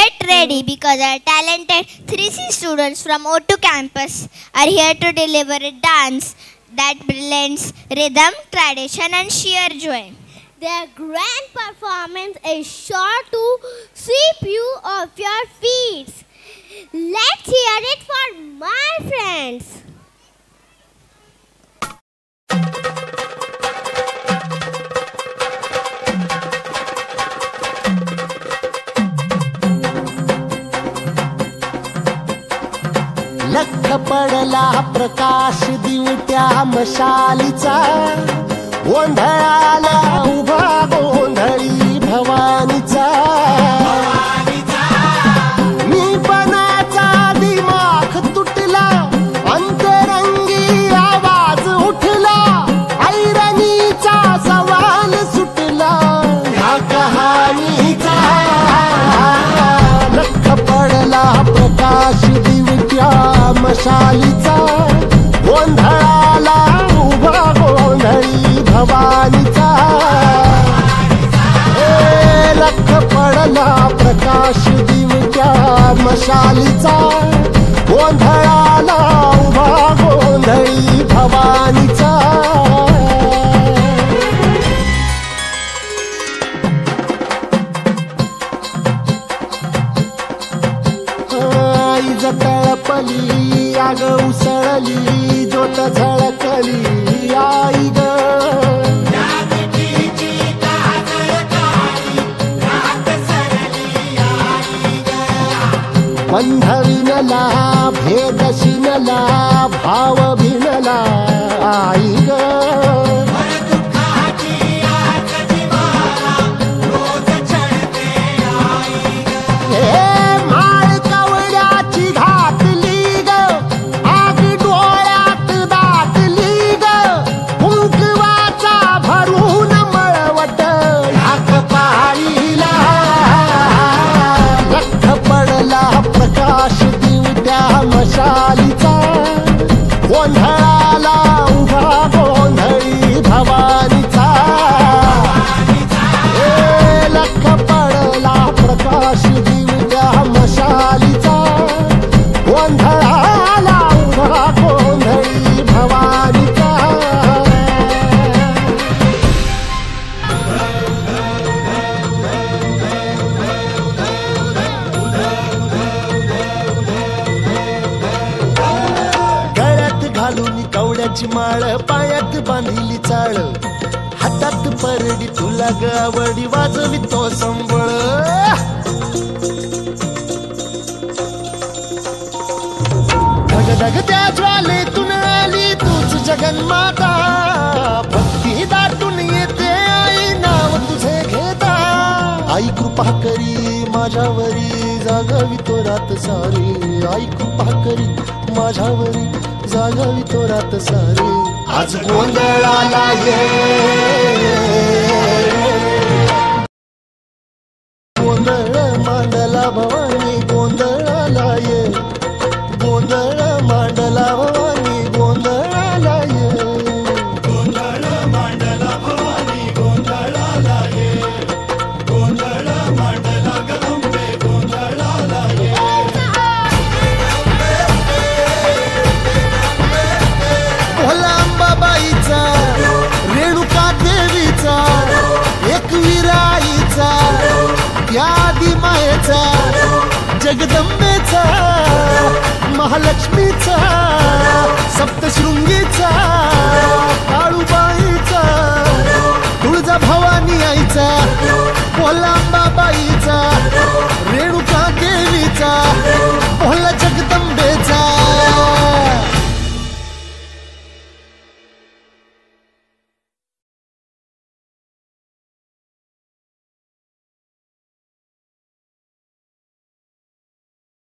Get ready because our talented 3C students from O2 campus are here to deliver a dance that blends rhythm, tradition and sheer joy. Their grand performance is sure to sweep you off your feet. Let's hear it for my friends. लख पडला प्रकाश दिवट्या मशालीचा गोंधळाला उभा गोंधळी भवानीचा मी पणाचा दिमाग तुटला अंतरंगी आवाज उठला ऐरणीचा सवाल सुटला ह्या कहाणीचा लख पडला प्रकाश दिवट्या मशालीचा गोंधळाला उभा गोंधळी भवानीचा लख पडला प्रकाश दिवट्या मशालीचा गोंधळाला उभा गोंधळी भवानीचा तळपली आग उसळली ज्योत झळकली आई ग बंध विनला भेद शिनला भाव भिनला आई ग मशालीचा गोंधळाला उभा गोंधळी भवानीचा लख पडला प्रकाश दिवट्या मशालीचा गोंधळाला उभा गोंधळी भवानीचा कवड्याची माळ पायात बांधिली चाळ हातात परडी तुला गावडी वाजवी तो संबळ धगधग त्या ज्वालेतून आली तूच जगन्माता भक्ती दाटून येते आई नाव तुझे घेता आई कृपा करी माझ्यावरी जागावी तो रात सारी आई कृपा करी माझ्यावरी जागावी तो रात सारी आज गोंधळाला ये गोंधळ मांडला भवानी गोंधळाला ये गोंधळ मांडला भवानी गोंधळाला ये गोंधळ मांडला भवानी गोंधळाला ये गोंधळ मांडला गंबे गोंधळाला ये भोलांबाबाईचा रेणुका देवीचा एकविराईचा या आदिमायेचा जगदंबेचा महालक्ष्मीचा सप्तशृंगीचा काळूबाईचा तुळजा भवानी आईचा भोलांबाबाईचा रेणुका देवीचा भोला जगदंबे